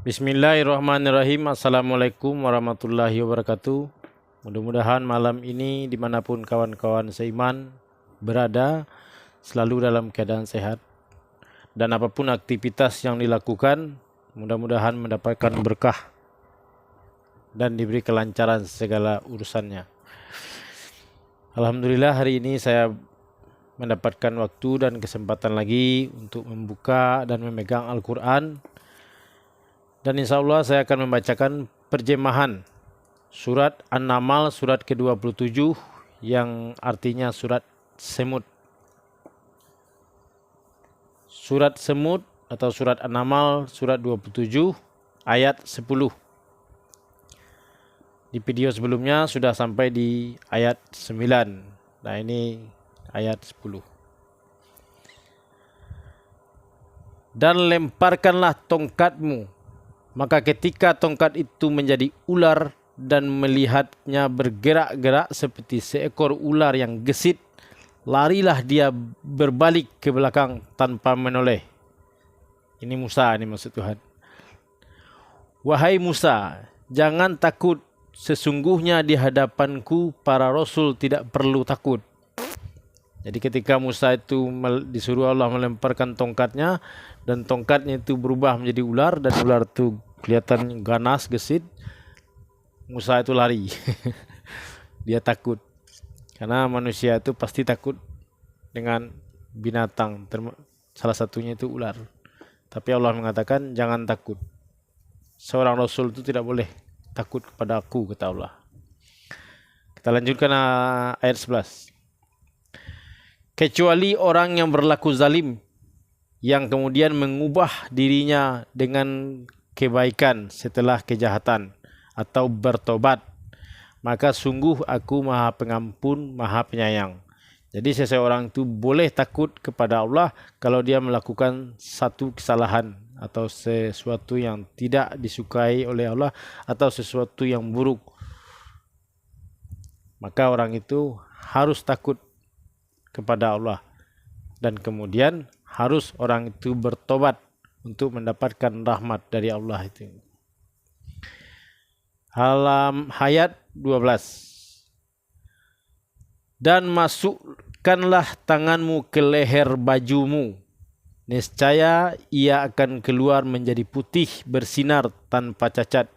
Bismillahirrahmanirrahim. Assalamualaikum warahmatullahi wabarakatuh. Mudah-mudahan malam ini dimanapun kawan-kawan seiman berada selalu dalam keadaan sehat. Dan apapun aktivitas yang dilakukan, mudah-mudahan mendapatkan berkah dan diberi kelancaran segala urusannya. Alhamdulillah hari ini saya mendapatkan waktu dan kesempatan lagi untuk membuka dan memegang Al-Quran. Dan insya Allah saya akan membacakan perjemahan surat An-Naml surat ke-27 yang artinya surat semut. Surat semut atau surat An-Naml surat 27 ayat 10. Di video sebelumnya sudah sampai di ayat 9. Nah ini ayat 10. Dan lemparkanlah tongkatmu. Maka ketika tongkat itu menjadi ular dan melihatnya bergerak-gerak seperti seekor ular yang gesit, larilah dia berbalik ke belakang tanpa menoleh. Ini Musa, ini maksud Tuhan. Wahai Musa, jangan takut, sesungguhnya di hadapanku para rasul tidak perlu takut. Jadi ketika Musa itu disuruh Allah melemparkan tongkatnya, dan tongkatnya itu berubah menjadi ular, dan ular itu kelihatan ganas, gesit, Musa itu lari. Dia takut. Karena manusia itu pasti takut dengan binatang. Salah satunya itu ular. Tapi Allah mengatakan jangan takut. Seorang Rasul itu tidak boleh takut kepada aku, kata Allah. Kita lanjutkan ayat 11. Kecuali orang yang berlaku zalim, yang kemudian mengubah dirinya dengan kebaikan setelah kejahatan atau bertobat, maka sungguh aku Maha Pengampun, Maha Penyayang. Jadi seseorang itu boleh takut kepada Allah kalau dia melakukan satu kesalahan atau sesuatu yang tidak disukai oleh Allah atau sesuatu yang buruk. Maka orang itu harus takut kepada Allah dan kemudian harus orang itu bertobat untuk mendapatkan rahmat dari Allah itu. Ayat 12. Dan masukkanlah tanganmu ke leher bajumu, niscaya ia akan keluar menjadi putih bersinar tanpa cacat.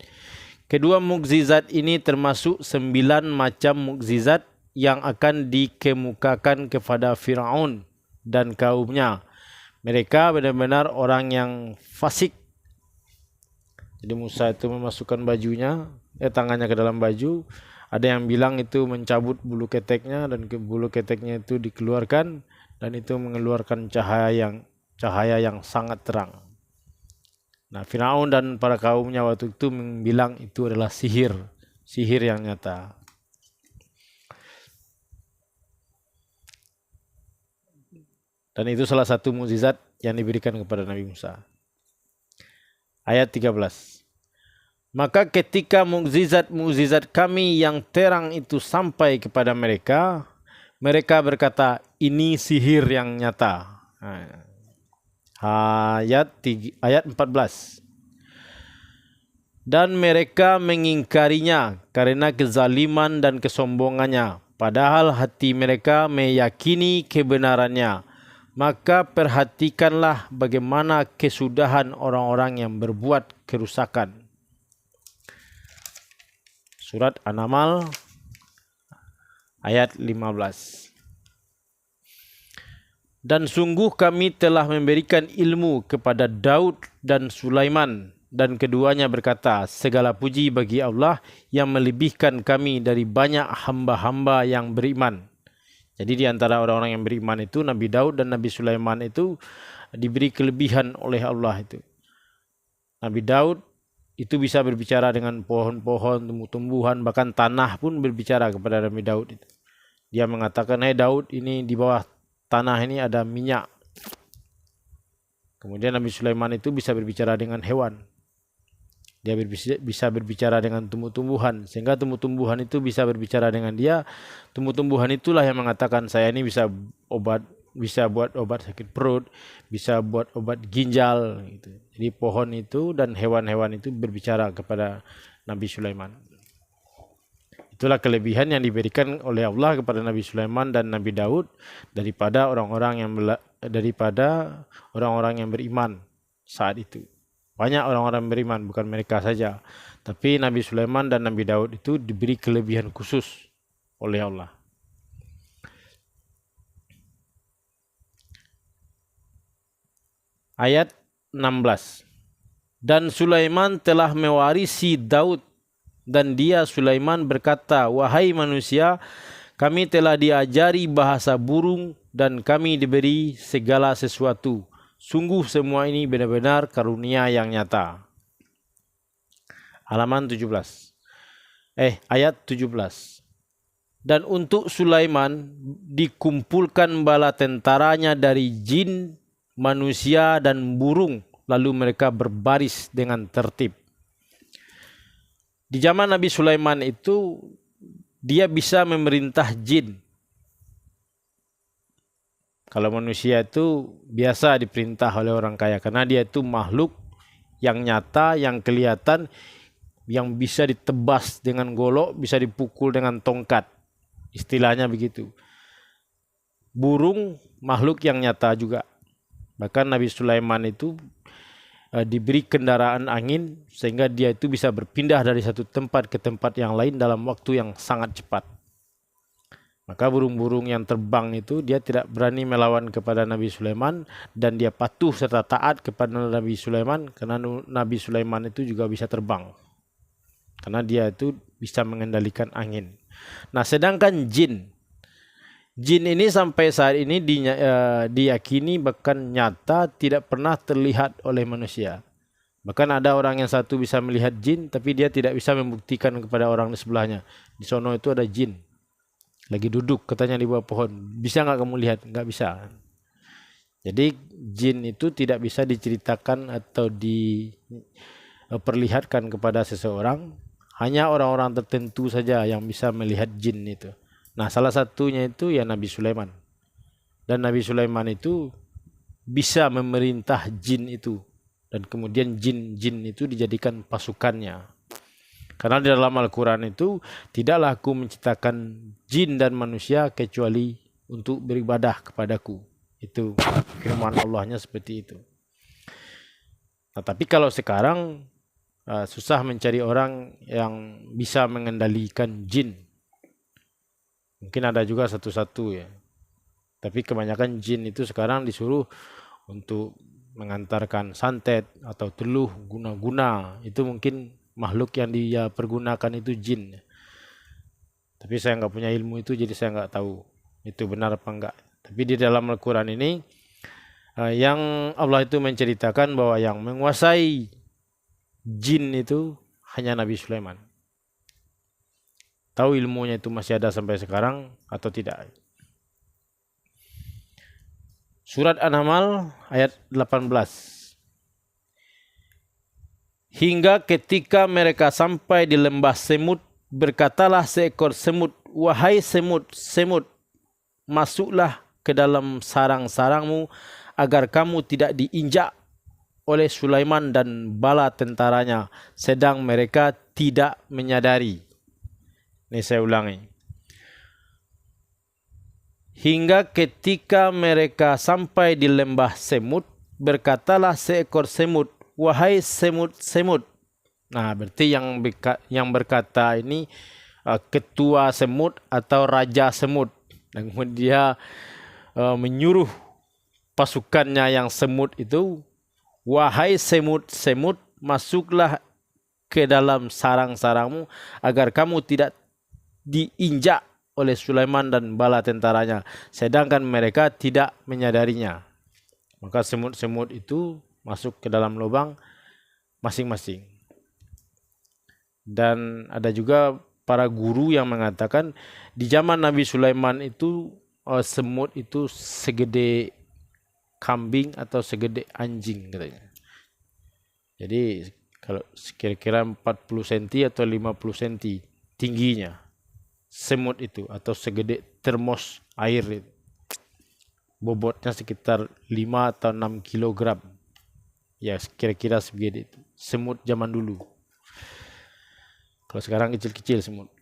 Kedua mukjizat ini termasuk 9 macam mukjizat yang akan dikemukakan kepada Firaun dan kaumnya. Mereka benar-benar orang yang fasik. Jadi Musa itu memasukkan tangannya ke dalam baju. Ada yang bilang itu mencabut bulu keteknya dan bulu keteknya itu dikeluarkan dan itu mengeluarkan cahaya yang sangat terang. Nah, Firaun dan para kaumnya waktu itu bilang itu adalah sihir yang nyata. Dan itu salah satu mukjizat yang diberikan kepada Nabi Musa. Ayat 13. Maka ketika mukjizat kami yang terang itu sampai kepada mereka, mereka berkata, ini sihir yang nyata. Ayat 14. Dan mereka mengingkarinya karena kezaliman dan kesombongannya, padahal hati mereka meyakini kebenarannya. Maka perhatikanlah bagaimana kesudahan orang-orang yang berbuat kerusakan. Surat An-Naml ayat 15. Dan sungguh kami telah memberikan ilmu kepada Daud dan Sulaiman, dan keduanya berkata, segala puji bagi Allah yang melebihkan kami dari banyak hamba-hamba yang beriman. Jadi di antara orang-orang yang beriman itu Nabi Daud dan Nabi Sulaiman itu diberi kelebihan oleh Allah itu. Nabi Daud itu bisa berbicara dengan pohon-pohon, tumbuh-tumbuhan, bahkan tanah pun berbicara kepada Nabi Daud itu. Dia mengatakan, "Hai Daud, ini di bawah tanah ini ada minyak." Kemudian Nabi Sulaiman itu bisa berbicara dengan hewan. Dia bisa berbicara dengan tumbuh-tumbuhan, sehingga tumbuh-tumbuhan itu bisa berbicara dengan dia. Tumbuh-tumbuhan itulah yang mengatakan, saya ini bisa obat bisa buat obat sakit perut, bisa buat obat ginjal gitu. Jadi pohon itu dan hewan-hewan itu berbicara kepada Nabi Sulaiman. Itulah kelebihan yang diberikan oleh Allah kepada Nabi Sulaiman dan Nabi Daud daripada orang-orang yang beriman saat itu. Banyak orang-orang beriman, bukan mereka saja. Tapi Nabi Sulaiman dan Nabi Daud itu diberi kelebihan khusus oleh Allah. Ayat 16. Dan Sulaiman telah mewarisi Daud, dan dia Sulaiman berkata, wahai manusia, kami telah diajari bahasa burung dan kami diberi segala sesuatu. Sungguh semua ini benar-benar karunia yang nyata. Halaman 17. Ayat 17. Dan untuk Sulaiman dikumpulkan bala tentaranya dari jin, manusia dan burung, lalu mereka berbaris dengan tertib. Di zaman Nabi Sulaiman itu dia bisa memerintah jin. Kalau manusia itu biasa diperintah oleh orang kaya karena dia itu makhluk yang nyata, yang kelihatan, yang bisa ditebas dengan golok, bisa dipukul dengan tongkat. Istilahnya begitu. Burung makhluk yang nyata juga. Bahkan Nabi Sulaiman itu diberi kendaraan angin sehingga dia itu bisa berpindah dari satu tempat ke tempat yang lain dalam waktu yang sangat cepat. Maka burung-burung yang terbang itu dia tidak berani melawan kepada Nabi Sulaiman dan dia patuh serta taat kepada Nabi Sulaiman karena Nabi Sulaiman itu juga bisa terbang. Karena dia itu bisa mengendalikan angin. Nah, sedangkan jin ini sampai saat ini diyakini bahkan nyata tidak pernah terlihat oleh manusia. Bahkan ada orang yang satu bisa melihat jin tapi dia tidak bisa membuktikan kepada orang di sebelahnya. Di sono itu ada jin. Lagi duduk katanya di bawah pohon. Bisa nggak kamu lihat? Nggak bisa. Jadi jin itu tidak bisa diceritakan atau diperlihatkan kepada seseorang. Hanya orang-orang tertentu saja yang bisa melihat jin itu. Nah, salah satunya itu ya Nabi Sulaiman. Dan Nabi Sulaiman itu bisa memerintah jin itu. Dan kemudian jin-jin itu dijadikan pasukannya. Karena di dalam Al-Quran itu tidaklah aku menciptakan jin dan manusia kecuali untuk beribadah kepadaku. Itu firman Allahnya seperti itu. Nah, tapi kalau sekarang susah mencari orang yang bisa mengendalikan jin. Mungkin ada juga satu-satu ya. Tapi kebanyakan jin itu sekarang disuruh untuk mengantarkan santet atau teluh guna-guna. Itu mungkin makhluk yang dia pergunakan itu jin. Tapi saya nggak punya ilmu itu jadi saya nggak tahu itu benar apa enggak. Tapi di dalam Al-Quran ini yang Allah itu menceritakan bahwa yang menguasai jin itu hanya Nabi Sulaiman. Tahu ilmunya itu masih ada sampai sekarang atau tidak. Surat An-Naml ayat 18. Hingga ketika mereka sampai di lembah Semut, berkatalah seekor semut, wahai semut, semut, masuklah ke dalam sarang-sarangmu agar kamu tidak diinjak oleh Sulaiman dan bala tentaranya, sedang mereka tidak menyadari. Ini saya ulangi. Hingga ketika mereka sampai di lembah Semut, berkatalah seekor semut, wahai semut, semut. Nah, berarti yang berkata ini ketua semut atau raja semut. Dan kemudian dia menyuruh pasukannya yang semut itu, wahai semut, semut, masuklah ke dalam sarang-sarangmu agar kamu tidak diinjak oleh Sulaiman dan bala tentaranya, sedangkan mereka tidak menyadarinya. Maka semut-semut itu masuk ke dalam lubang masing-masing. Dan ada juga para guru yang mengatakan di zaman Nabi Sulaiman itu semut itu segede kambing atau segede anjing katanya. Jadi kalau kira-kira 40 cm atau 50 cm tingginya semut itu atau segede termos air itu. bobotnya sekitar 5 atau 6 kilogram. Ya kira-kira sebegitu itu. Semut zaman dulu. Kalau sekarang kecil-kecil semut.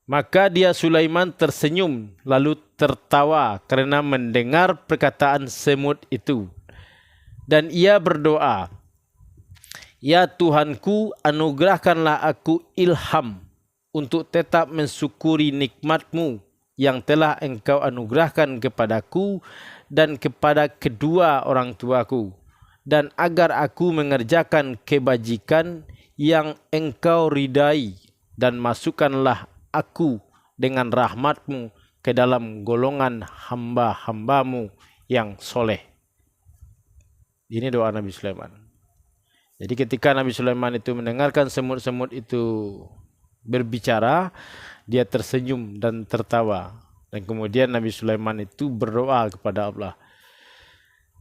Maka dia Sulaiman tersenyum lalu tertawa karena mendengar perkataan semut itu. Dan ia berdoa, "Ya Tuhanku, anugerahkanlah aku ilham untuk tetap mensyukuri nikmat-Mu yang telah Engkau anugerahkan kepadaku dan kepada kedua orang tuaku, dan agar aku mengerjakan kebajikan yang Engkau ridai, dan masukkanlah aku dengan rahmat-Mu ke dalam golongan hamba-hamba-Mu yang soleh." Ini doa Nabi Sulaiman. Jadi ketika Nabi Sulaiman itu mendengarkan semut-semut itu berbicara, dia tersenyum dan tertawa. Dan kemudian Nabi Sulaiman itu berdoa kepada Allah.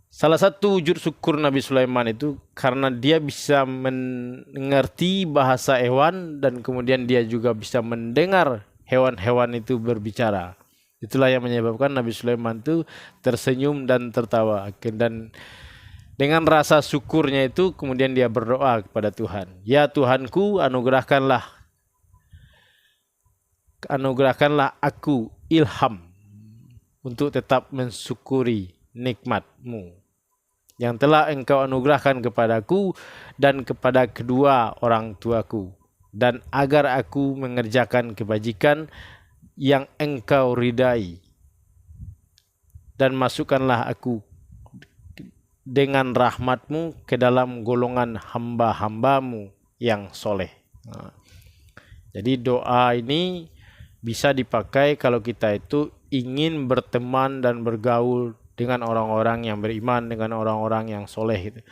Salah satu wujud syukur Nabi Sulaiman itu karena dia bisa mengerti bahasa hewan dan kemudian dia juga bisa mendengar hewan-hewan itu berbicara. Itulah yang menyebabkan Nabi Sulaiman itu tersenyum dan tertawa. Dan dengan rasa syukurnya itu kemudian dia berdoa kepada Tuhan. "Ya Tuhanku, anugerahkanlah aku ilham untuk tetap mensyukuri nikmat-Mu yang telah Engkau anugerahkan kepadaku dan kepada kedua orang tuaku, dan agar aku mengerjakan kebajikan yang Engkau ridai, dan masukkanlah aku dengan rahmat-Mu ke dalam golongan hamba-hamba-Mu yang soleh." Jadi doa ini bisa dipakai kalau kita itu ingin berteman dan bergaul dengan orang-orang yang beriman, dengan orang-orang yang soleh gitu.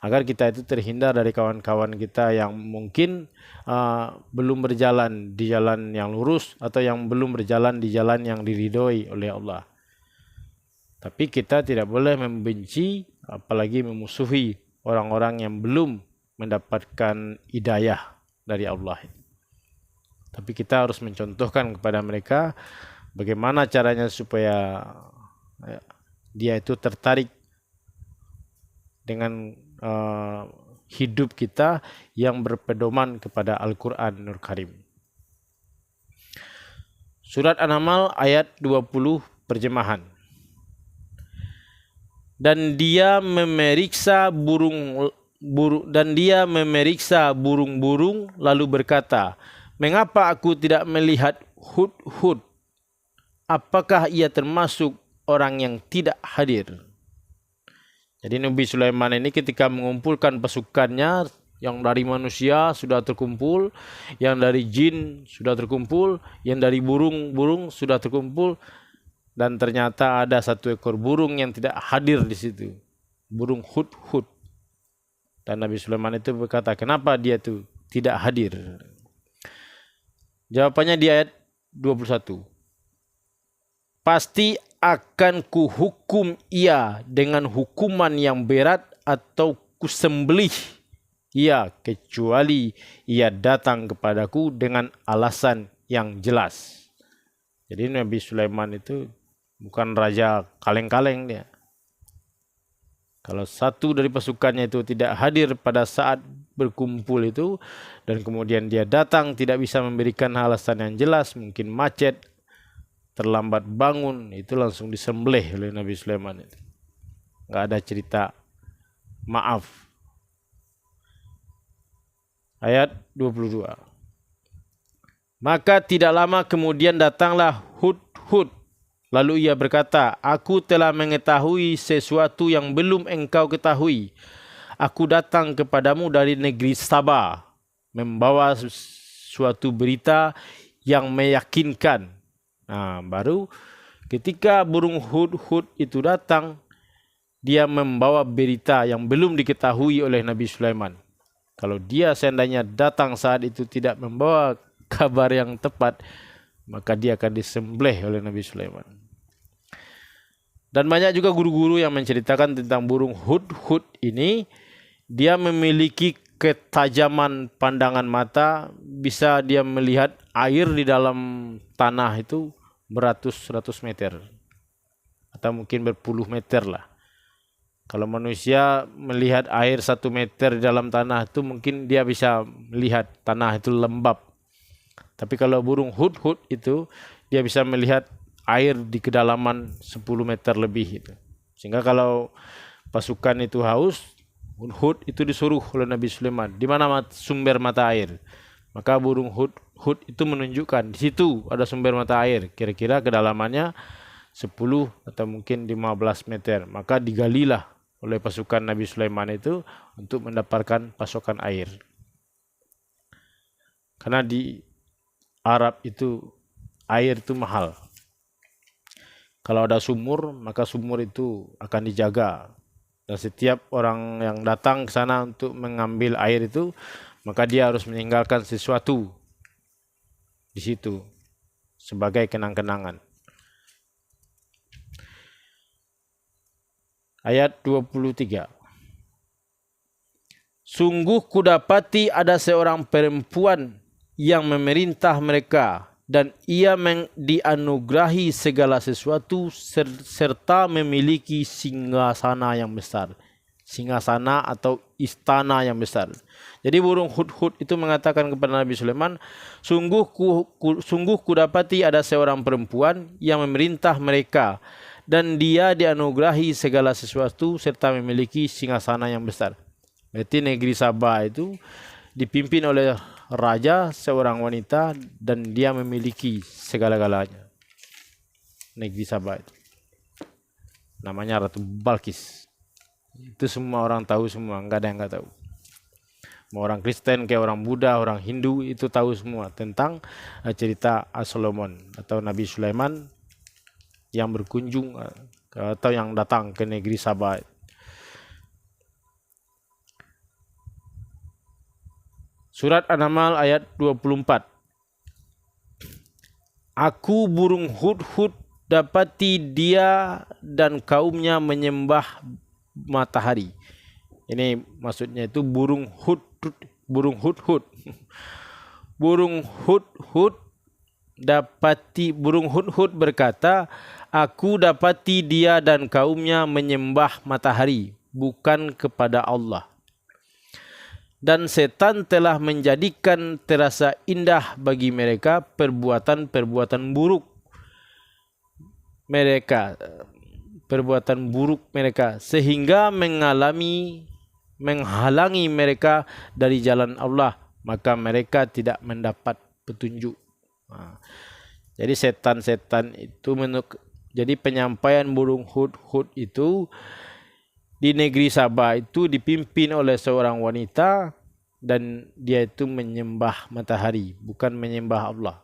Agar kita itu terhindar dari kawan-kawan kita yang mungkin belum berjalan di jalan yang lurus atau yang belum berjalan di jalan yang diridhoi oleh Allah. Tapi kita tidak boleh membenci apalagi memusuhi orang-orang yang belum mendapatkan hidayah dari Allah. Tapi kita harus mencontohkan kepada mereka bagaimana caranya supaya dia itu tertarik dengan hidup kita yang berpedoman kepada Al-Quranul Karim. Surat An-Naml ayat 20 terjemahan. Dan dia memeriksa burung-burung lalu berkata, "Mengapa aku tidak melihat Hud-Hud? Apakah ia termasuk orang yang tidak hadir?" Jadi Nabi Sulaiman ini ketika mengumpulkan pasukannya, yang dari manusia sudah terkumpul, yang dari jin sudah terkumpul, yang dari burung sudah terkumpul, dan ternyata ada satu ekor burung yang tidak hadir di situ, burung Hud-Hud. Dan Nabi Sulaiman itu berkata, kenapa dia itu tidak hadir? Jawabannya di ayat 21. "Pasti akan kuhukum ia dengan hukuman yang berat atau kusembelih ia kecuali ia datang kepadaku dengan alasan yang jelas." Jadi Nabi Sulaiman itu bukan raja kaleng-kaleng dia. Kalau satu dari pasukannya itu tidak hadir pada saat berkumpul itu, dan kemudian dia datang tidak bisa memberikan alasan yang jelas, mungkin macet, terlambat bangun, itu langsung disembelih oleh Nabi Sulaiman itu. Nggak ada cerita maaf. Ayat 22. "Maka tidak lama kemudian datanglah Hud-Hud. Lalu ia berkata, aku telah mengetahui sesuatu yang belum engkau ketahui. Aku datang kepadamu dari negeri Saba, membawa suatu berita yang meyakinkan." Nah, baru ketika burung Hud-Hud itu datang, dia membawa berita yang belum diketahui oleh Nabi Sulaiman. Kalau dia seandainya datang saat itu tidak membawa kabar yang tepat, maka dia akan disembelih oleh Nabi Sulaiman. Dan banyak juga guru-guru yang menceritakan tentang burung Hud-Hud ini. Dia memiliki ketajaman pandangan mata, bisa dia melihat air di dalam tanah itu beratus-ratus meter. atau mungkin berpuluh meter lah. Kalau manusia melihat air 1 meter di dalam tanah itu mungkin dia bisa melihat tanah itu lembab. Tapi kalau burung hudhud itu dia bisa melihat air di kedalaman 10 meter lebih itu. Sehingga kalau pasukan itu haus, hudhud itu disuruh oleh Nabi Sulaiman, di mana sumber mata air. Maka burung hudhud itu menunjukkan di situ ada sumber mata air, kira-kira kedalamannya 10 atau mungkin 15 meter. Maka digalilah oleh pasukan Nabi Sulaiman itu untuk mendapatkan pasokan air. Karena di Arab itu air itu mahal. Kalau ada sumur, maka sumur itu akan dijaga. Dan setiap orang yang datang ke sana untuk mengambil air itu, maka dia harus meninggalkan sesuatu di situ sebagai kenang-kenangan. Ayat 23. Sungguh kudapati ada seorang perempuan yang memerintah mereka, dan ia dianugerahi segala sesuatu serta memiliki singgasana yang besar. Singgasana atau istana yang besar. Jadi burung hudhud itu mengatakan kepada Nabi Sulaiman, sungguh kudapati ada seorang perempuan yang memerintah mereka, dan dia dianugerahi segala sesuatu serta memiliki singgasana yang besar. Berarti negeri Sabah itu dipimpin oleh raja, seorang wanita, dan dia memiliki segala-galanya. Negeri Sabah itu namanya Ratu Balkis. Itu semua orang tahu semua, enggak ada yang enggak tahu. Mau orang Kristen, kayak orang Buddha, orang Hindu, itu tahu semua tentang cerita Solomon atau Nabi Sulaiman yang berkunjung atau yang datang ke negeri Sabah. Surat An-Naml ayat 24. Aku burung hudhud dapati dia dan kaumnya menyembah matahari. Ini maksudnya itu burung hudhud. Burung hudhud berkata, aku dapati dia dan kaumnya menyembah matahari, bukan kepada Allah. Dan setan telah menjadikan terasa indah bagi mereka perbuatan-perbuatan buruk mereka, sehingga menghalangi mereka dari jalan Allah, maka mereka tidak mendapat petunjuk. Jadi setan-setan itu jadi penyampaian burung hudhud itu di negeri Sabah itu dipimpin oleh seorang wanita, dan dia itu menyembah matahari, bukan menyembah Allah.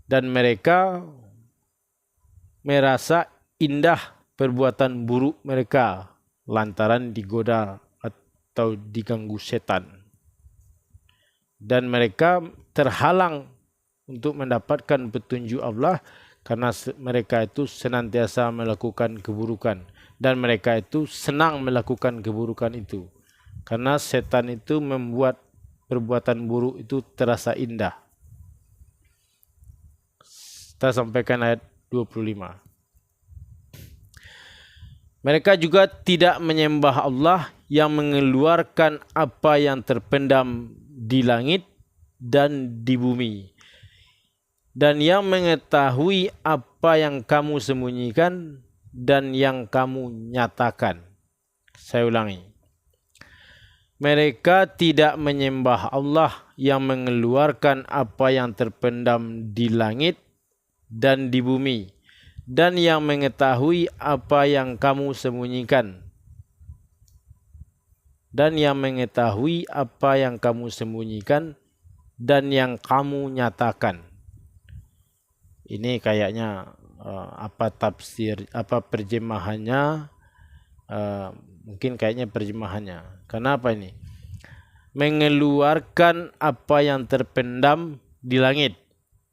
Dan mereka merasa indah perbuatan buruk mereka lantaran digoda atau diganggu setan. Dan mereka terhalang untuk mendapatkan petunjuk Allah karena mereka itu senantiasa melakukan keburukan. Dan mereka itu senang melakukan keburukan itu. Karena setan itu membuat perbuatan buruk itu terasa indah. Kita sampaikan ayat 25. Mereka juga tidak menyembah Allah yang mengeluarkan apa yang terpendam di langit dan di bumi, dan yang mengetahui apa yang kamu sembunyikan dan yang kamu nyatakan. Saya ulangi. Mereka tidak menyembah Allah yang mengeluarkan apa yang terpendam di langit dan di bumi, dan yang mengetahui apa yang kamu sembunyikan. Dan yang mengetahui apa yang kamu sembunyikan dan yang kamu nyatakan. Ini kayaknya apa terjemahannya, mungkin kayaknya terjemahannya. Kenapa ini? Mengeluarkan apa yang terpendam di langit.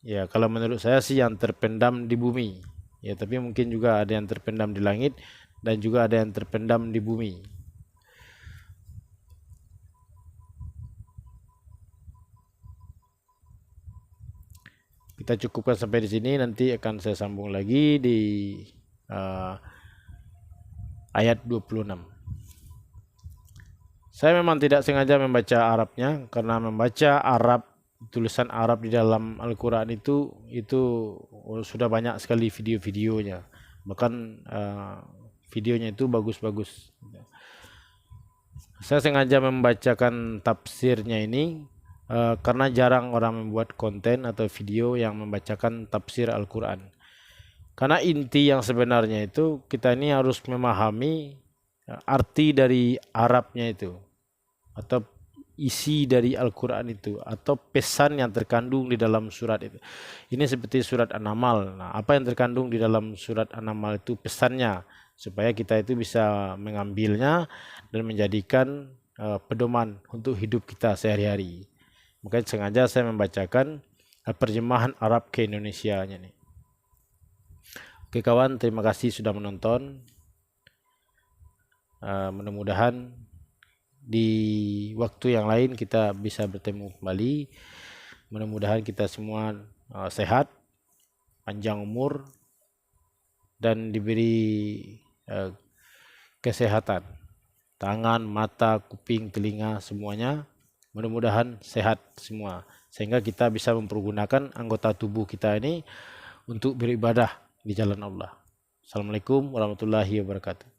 Ya, kalau menurut saya sih yang terpendam di bumi. Ya, tapi mungkin juga ada yang terpendam di langit dan juga ada yang terpendam di bumi. Kita kita cukupkan sampai di sini. Nanti akan saya sambung lagi di ayat 26. Saya memang tidak sengaja membaca Arabnya, karena membaca Arab, tulisan Arab di dalam Al-Quran itu sudah banyak sekali video-videonya. Bahkan videonya itu bagus-bagus. Saya sengaja membacakan tafsirnya ini karena jarang orang membuat konten atau video yang membacakan tafsir Al-Quran. Karena inti yang sebenarnya itu kita ini harus memahami arti dari Arabnya itu, atau isi dari Al-Quran itu, atau pesan yang terkandung di dalam surat itu. Ini seperti surat An-Naml. Nah, apa yang terkandung di dalam surat An-Naml itu pesannya, supaya kita itu bisa mengambilnya dan menjadikan pedoman untuk hidup kita sehari-hari. Makanya sengaja saya membacakan terjemahan Arab ke Indonesianya nih. Oke kawan, terima kasih sudah menonton. Mudah-mudahan di waktu yang lain kita bisa bertemu kembali. Mudah-mudahan kita semua sehat, panjang umur, dan diberi kesehatan. Tangan, mata, kuping, telinga, semuanya mudah-mudahan sehat semua, sehingga kita bisa mempergunakan anggota tubuh kita ini untuk beribadah di jalan Allah. Assalamualaikum warahmatullahi wabarakatuh.